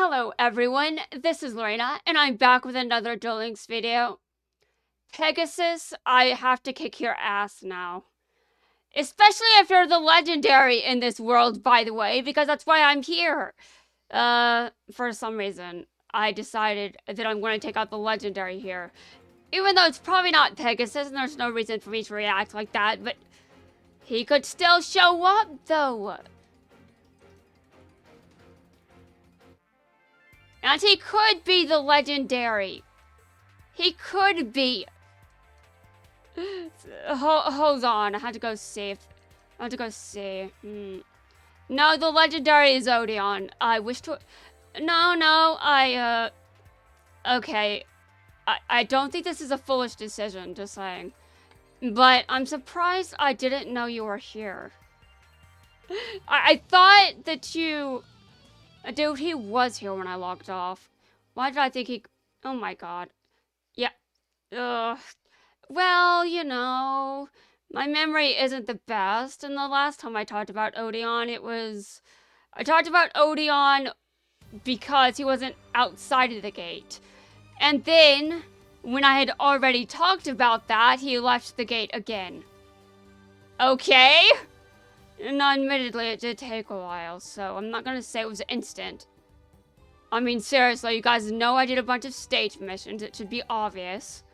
Hello everyone, this is Lorena, and I'm back with another Duel Links video. Pegasus, I have to kick your ass now. Especially if you're the legendary in this world, by the way, because that's why I'm here. For some reason, I decided that I'm going to take out the legendary here. Even though it's probably not Pegasus, and there's no reason for me to react like that, but he could still show up, though. And he could be the legendary. He could be. Hold on, I had to go see. No, the legendary is Odeon. I wish to... No, okay. I don't think this is a foolish decision, just saying. But I'm surprised I didn't know you were here. I thought that you... Dude, he was here when I logged off. Why did I think he... Oh my god. Yeah. Ugh. Well, you know, my memory isn't the best, and the last time I talked about Odeon, I talked about Odeon because he wasn't outside of the gate. And then, when I had already talked about that, he left the gate again. Okay? And admittedly, it did take a while, so I'm not gonna say it was instant. I mean, seriously, you guys know I did a bunch of stage missions. It should be obvious.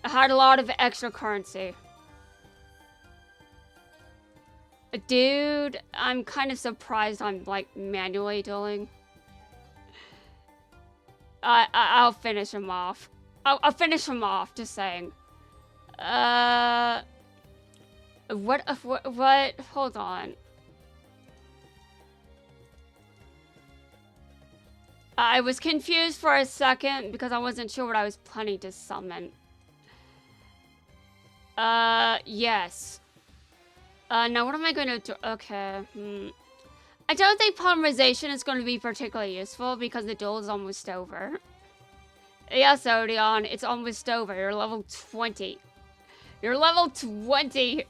I had a lot of extra currency. Dude, I'm kind of surprised I'm, like, manually dueling. I'll finish him off. I'll finish him off, just saying. What? Hold on. I was confused for a second because I wasn't sure what I was planning to summon. Yes. Now what am I going to do? Okay, I don't think polymerization is going to be particularly useful because the duel is almost over. Yes, Odeon, it's almost over. You're level 20. You're level 20.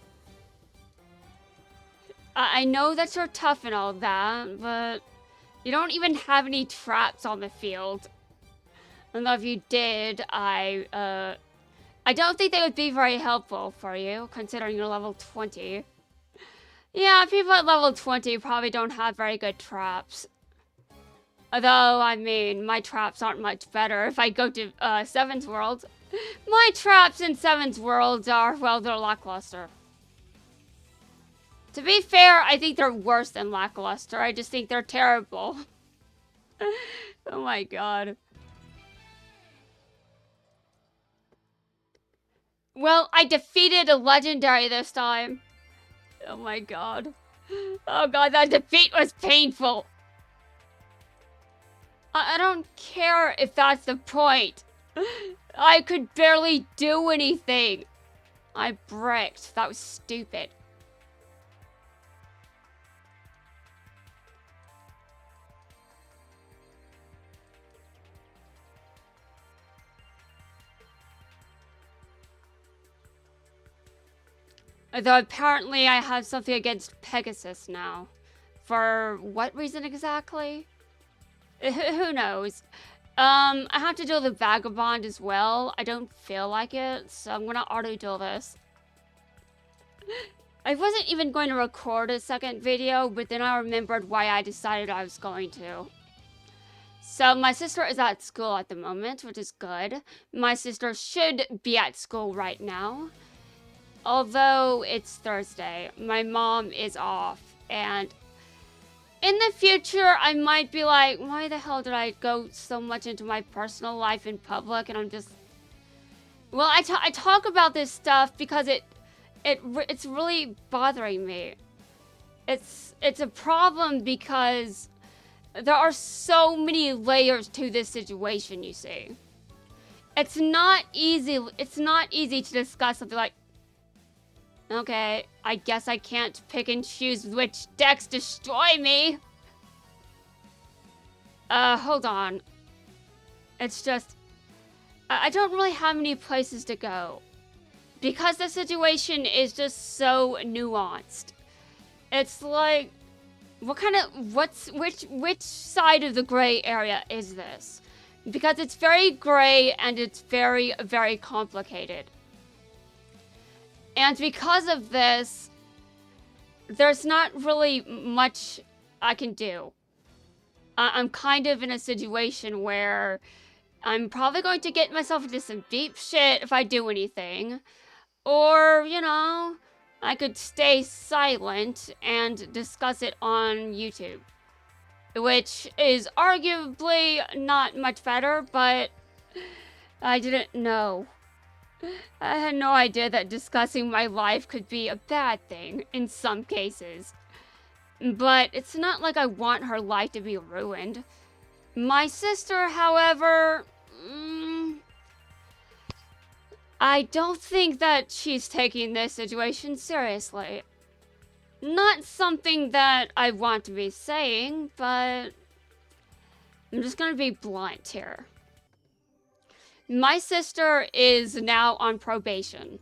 I know that you're tough and all that, but you don't even have any traps on the field. And if you did, I don't think they would be very helpful for you, considering you're level 20. Yeah, people at level 20 probably don't have very good traps. Although, I mean, my traps aren't much better if I go to 7th World. My traps in 7th World are, well, they're lackluster. To be fair, I think they're worse than lackluster. I just think they're terrible. Oh my god. Well, I defeated a legendary this time. Oh my god. Oh god, that defeat was painful. I don't care if that's the point. I could barely do anything. I bricked. That was stupid. Although apparently I have something against Pegasus now. For what reason exactly? Who knows? I have to do the Vagabond as well. I don't feel like it, so I'm gonna auto-duel this. I wasn't even going to record a second video, but then I remembered why I decided I was going to. So my sister is at school at the moment, which is good. My sister should be at school right now. Although it's Thursday, my mom is off, and in the future, I might be like, why the hell did I go so much into my personal life in public? And I'm just... Well, I talk about this stuff because it's really bothering me. It's a problem because there are so many layers to this situation, you see. It's not easy to discuss something like, okay, I guess I can't pick and choose which decks destroy me. Hold on. It's just, I don't really have many places to go. Because the situation is just so nuanced. It's like, which side of the gray area is this? Because it's very gray and it's very, very complicated. And because of this, there's not really much I can do. I'm kind of in a situation where I'm probably going to get myself into some deep shit if I do anything. Or, you know, I could stay silent and discuss it on YouTube. Which is arguably not much better, but I didn't know. I had no idea that discussing my life could be a bad thing in some cases. But it's not like I want her life to be ruined. My sister, however, I don't think that she's taking this situation seriously. Not something that I want to be saying, but I'm just gonna be blunt here. My sister is now on probation.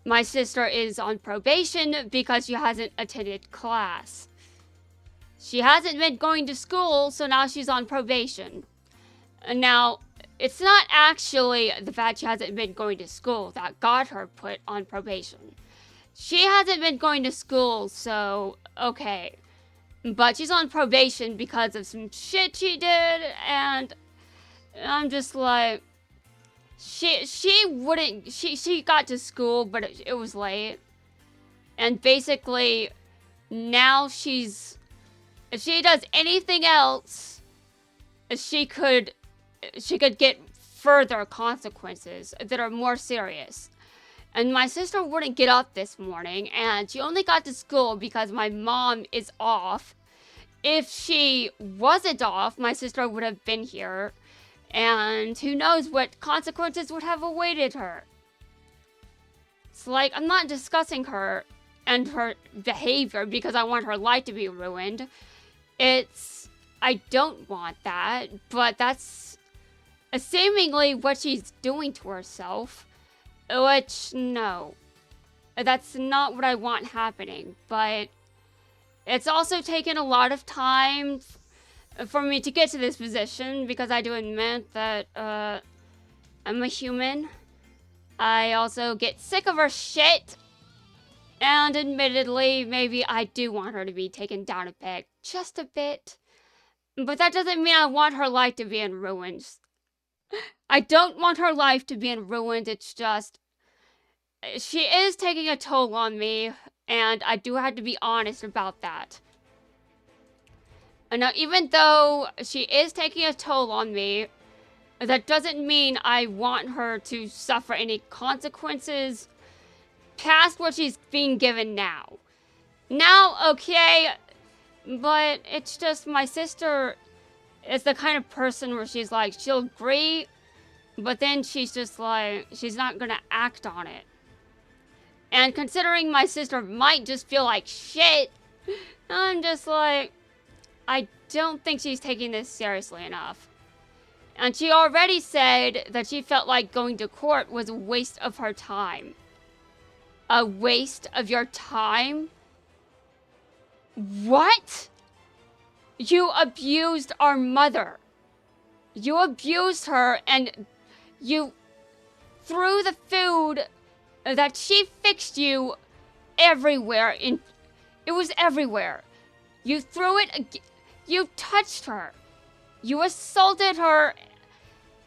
My sister is on probation because she hasn't attended class. She hasn't been going to school, so now she's on probation. Now, it's not actually the fact she hasn't been going to school that got her put on probation. She hasn't been going to school, so okay. But she's on probation because of some shit she did, and I'm just like, she got to school, but it was late. And basically, now if she does anything else, she could get further consequences that are more serious. And my sister wouldn't get up this morning, and she only got to school because my mom is off. If she wasn't off, my sister would have been here, and who knows what consequences would have awaited her. It's like, I'm not discussing her and her behavior because I want her life to be ruined. I don't want that, but that's seemingly what she's doing to herself. Which, no. That's not what I want happening, but it's also taken a lot of time for me to get to this position, because I do admit that, I'm a human. I also get sick of her shit, and admittedly, maybe I do want her to be taken down a peg, just a bit. But that doesn't mean I want her life to be in ruins. I don't want her life to be in ruins, it's just, she is taking a toll on me, and I do have to be honest about that. And now, even though she is taking a toll on me, that doesn't mean I want her to suffer any consequences past what she's being given now. Now, okay, but it's just my sister is the kind of person where she's like, she'll agree, but then she's just like, she's not gonna act on it. And considering my sister might just feel like shit, I'm just like, I don't think she's taking this seriously enough. And she already said that she felt like going to court was a waste of her time. A waste of your time? What? You abused our mother. You abused her, and you threw the food that she fixed you everywhere. It was everywhere. You threw it, you touched her. You assaulted her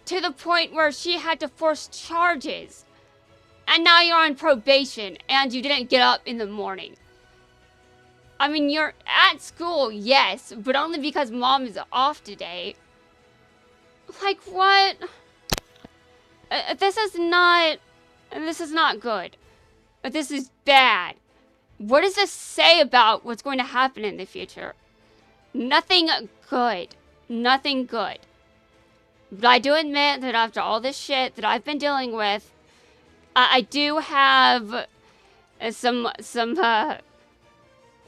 to the point where she had to force charges. And now you're on probation, and you didn't get up in the morning. I mean, you're at school, yes, but only because mom is off today. Like, what? This is not good. This is bad. What does this say about what's going to happen in the future? Nothing good. Nothing good. But I do admit that after all this shit that I've been dealing with, I do have some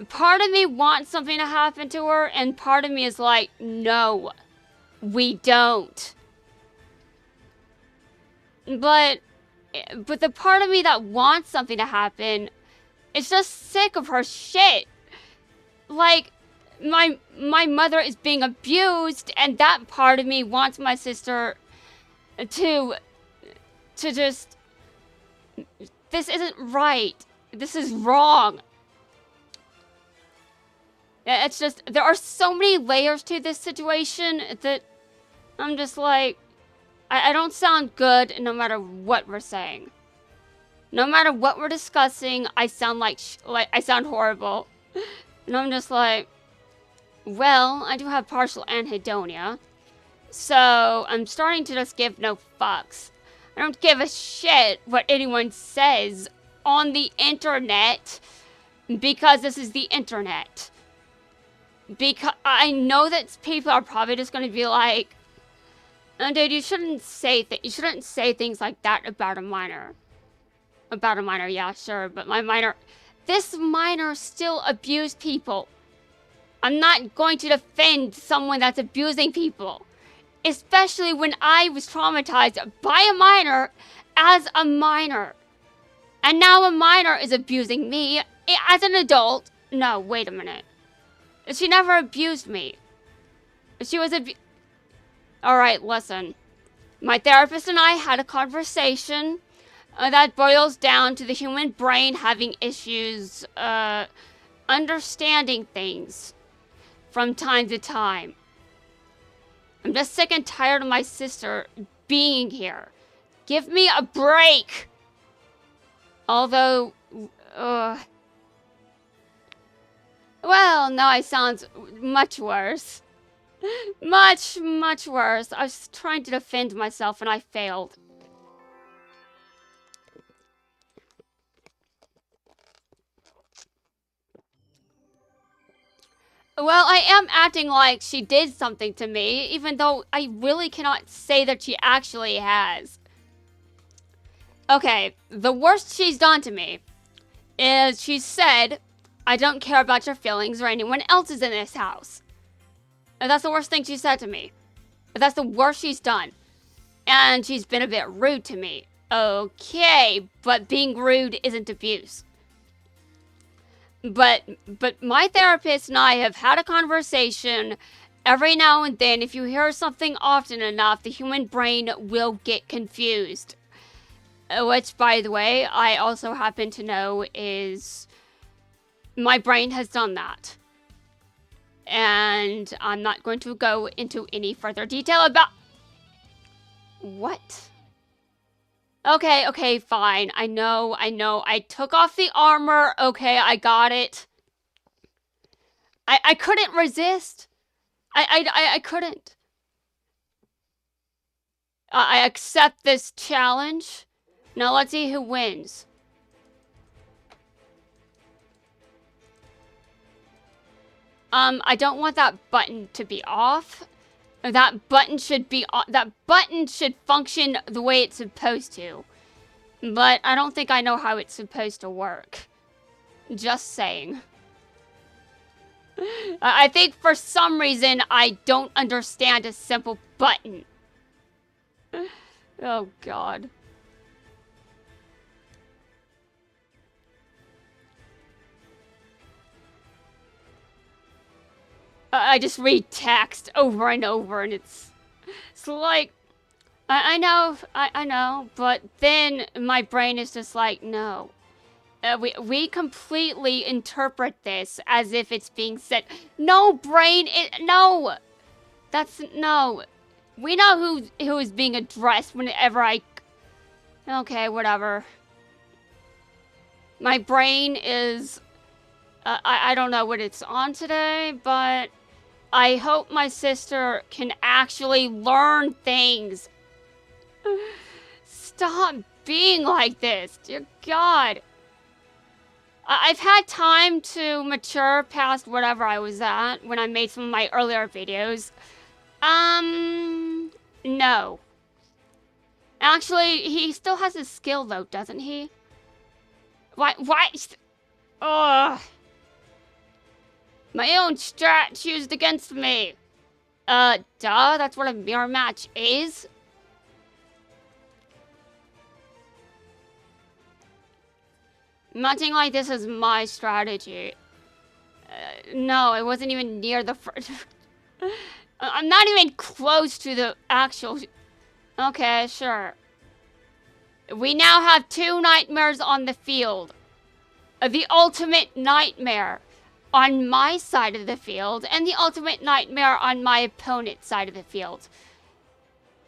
part of me wants something to happen to her, and part of me is like, no, we don't. But the part of me that wants something to happen is just sick of her shit. like, my mother is being abused, and that part of me wants my sister to just, this isn't right. This is wrong. It's just, there are so many layers to this situation that I'm just like, I don't sound good no matter what we're saying. No matter what we're discussing, I sound like I sound horrible. And I'm just like, well, I do have partial anhedonia. So I'm starting to just give no fucks. I don't give a shit what anyone says on the internet because this is the internet. Because I know that people are probably just going to be like, oh, dude, you shouldn't say things like that about a minor. About a minor, yeah, sure, but this minor still abused people. I'm not going to defend someone that's abusing people. Especially when I was traumatized by a minor as a minor. And now a minor is abusing me as an adult. No, wait a minute. She never abused me. She was Alright, listen. My therapist and I had a conversation that boils down to the human brain having issues understanding things from time to time. I'm just sick and tired of my sister being here. Give me a break! Although, well, now I sound much worse. Much, much worse. I was trying to defend myself and I failed. Well, I am acting like she did something to me, even though I really cannot say that she actually has. Okay, the worst she's done to me is she said, I don't care about your feelings or anyone else's in this house. And that's the worst thing she said to me. That's the worst she's done. And she's been a bit rude to me. Okay, but being rude isn't abuse. But my therapist and I have had a conversation. Every now and then, if you hear something often enough, the human brain will get confused. Which, by the way, I also happen to know is my brain has done that. And I'm not going to go into any further detail about... What? Okay, fine. I know. I took off the armor. Okay, I got it. I couldn't resist. I couldn't. I accept this challenge. Now let's see who wins. I don't want that button to be off. That button should be on. That button should function the way it's supposed to. But I don't think I know how it's supposed to work. Just saying. I think for some reason I don't understand a simple button. Oh, God. I just read text over and over, and it's like, I know, but then my brain is just like, no. We completely interpret this as if it's being said. No, brain, no. No. We know who is being addressed whenever okay, whatever. My brain is, I don't know what it's on today, but I hope my sister can actually learn things. Stop being like this, dear God. I've had time to mature past whatever I was at when I made some of my earlier videos. No. Actually, he still has his skill though, doesn't he? Why? Ugh. My own strat used against me. Duh, that's what a mirror match is. Matching like this is my strategy. No, it wasn't even near the first. I'm not even close to the actual. Okay, sure. We now have 2 nightmares on the field. The ultimate nightmare on my side of the field and the ultimate nightmare on my opponent's side of the field.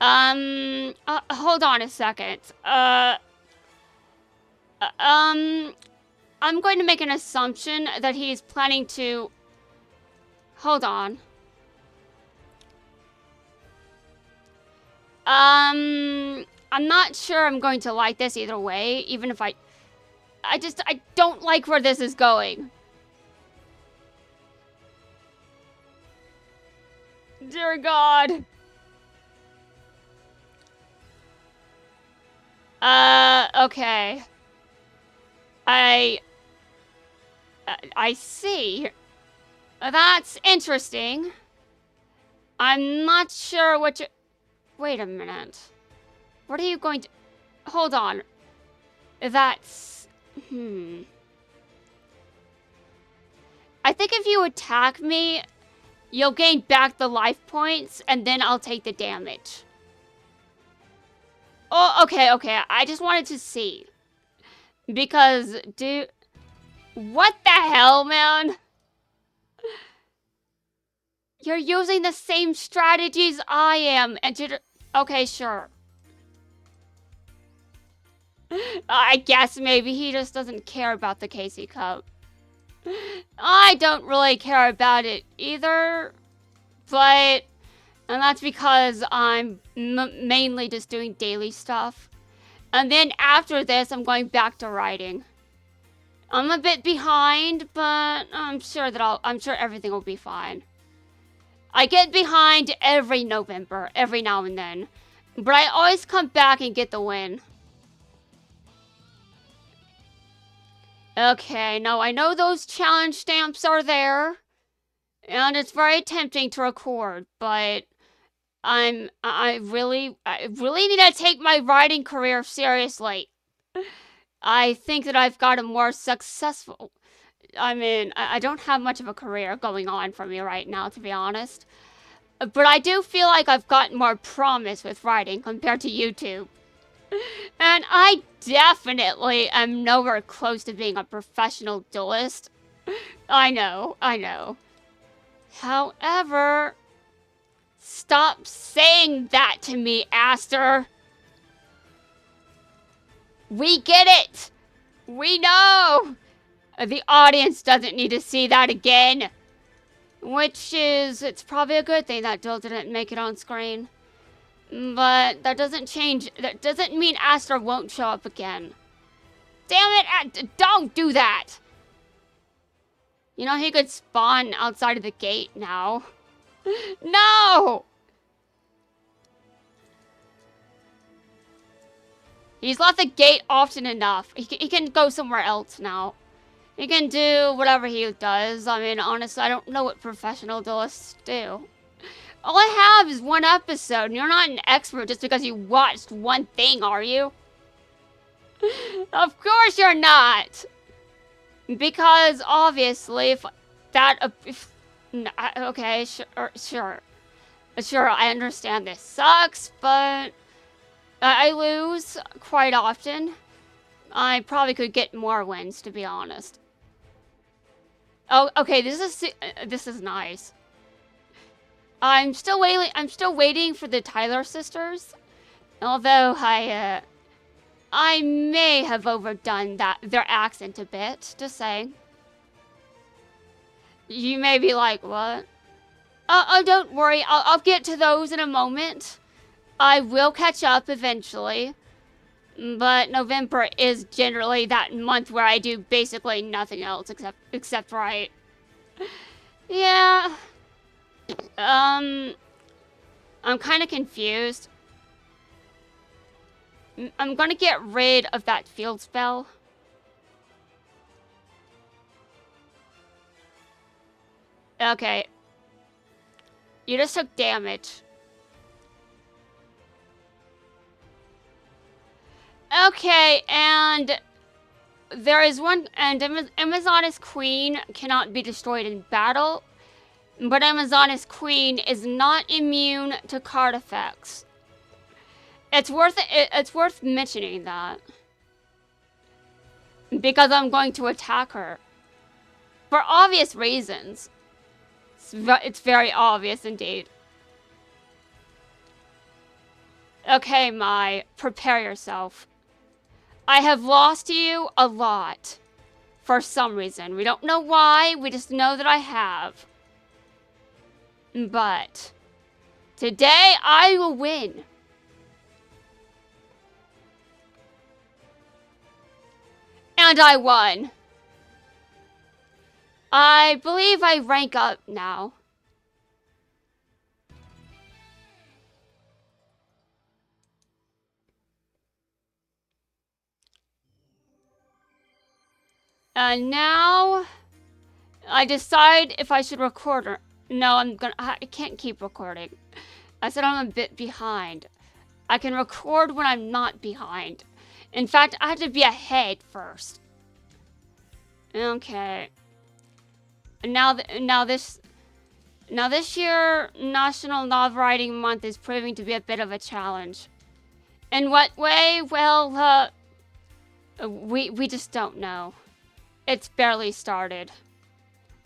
Hold on a second. I'm going to make an assumption that he's planning to... Hold on. I'm not sure I'm going to like this either way, even if I don't like where this is going. Dear God. Okay. I see. That's interesting. I'm not sure what you... Wait a minute. What are you going to... Hold on. That's... I think if you attack me, you'll gain back the life points, and then I'll take the damage. Oh, okay. I just wanted to see. Because, dude... What the hell, man? You're using the same strategies I am, and you... Okay, sure. I guess maybe he just doesn't care about the KC Cup. I don't really care about it either, but... And that's because I'm mainly just doing daily stuff. And then after this, I'm going back to writing. I'm a bit behind, but I'm sure everything will be fine. I get behind every November, every now and then. But I always come back and get the win. Okay, now I know those challenge stamps are there. And it's very tempting to record, but I really need to take my writing career seriously. I think that I've got a more successful... I mean, I don't have much of a career going on for me right now, to be honest. But I do feel like I've got more promise with writing compared to YouTube. And I definitely am nowhere close to being a professional duelist. I know. However, stop saying that to me, Aster. We get it. We know. The audience doesn't need to see that again. Which is, it's probably a good thing that Duel didn't make it on screen. But that doesn't mean Aster won't show up again. Damn it, don't do that! You know, he could spawn outside of the gate now. No! He's left the gate often enough. He can go somewhere else now. He can do whatever he does. I mean, honestly, I don't know what professional duelists do. All I have is one episode, and you're not an expert just because you watched one thing, are you? Of course you're not! Because, obviously, okay, sure. Sure, I understand this sucks, but... I lose quite often. I probably could get more wins, to be honest. Oh, okay, this is nice. I'm still waiting for the Tyler sisters. Although I may have overdone their accent a bit, just saying. You may be like, what? Oh, don't worry, I'll get to those in a moment. I will catch up eventually. But November is generally that month where I do basically nothing else except write. Yeah. I'm kind of confused. I'm gonna get rid of that field spell. Okay. You just took damage. Okay, and there is one, and Amazoness Queen cannot be destroyed in battle, but Amazoness Queen is not immune to card effects. It's worth mentioning that. Because I'm going to attack her. For obvious reasons. It's very obvious indeed. Okay, Mai, prepare yourself. I have lost you a lot. For some reason. We don't know why, we just know that I have. But today I will win. And I won. I believe I rank up now. And now I decide if I should record or no, I can't keep recording. I said I'm a bit behind. I can record when I'm not behind. In fact, I have to be ahead first. Okay. Now this year, National Novel Writing Month is proving to be a bit of a challenge. In what way? Well, we just don't know. It's barely started.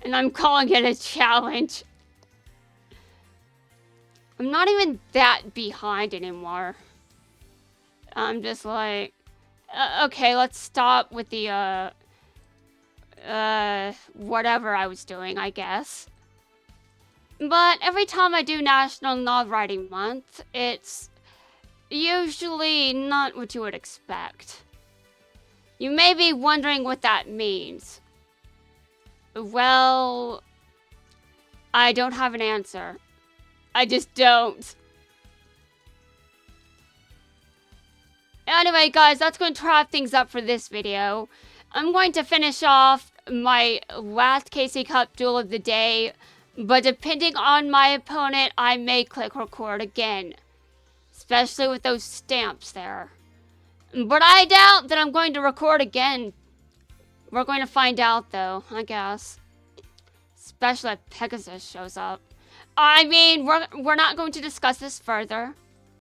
And I'm calling it a challenge. I'm not even that behind anymore. I'm just like, okay, let's stop with the, whatever I was doing, I guess. But every time I do National Novel Writing Month, it's usually not what you would expect. You may be wondering what that means. Well, I don't have an answer. I just don't. Anyway, guys, that's going to wrap things up for this video. I'm going to finish off my last KC Cup duel of the day, but depending on my opponent, I may click record again. Especially with those stamps there. But I doubt that I'm going to record again. We're going to find out, though, I guess. Especially if Pegasus shows up. I mean, we're not going to discuss this further.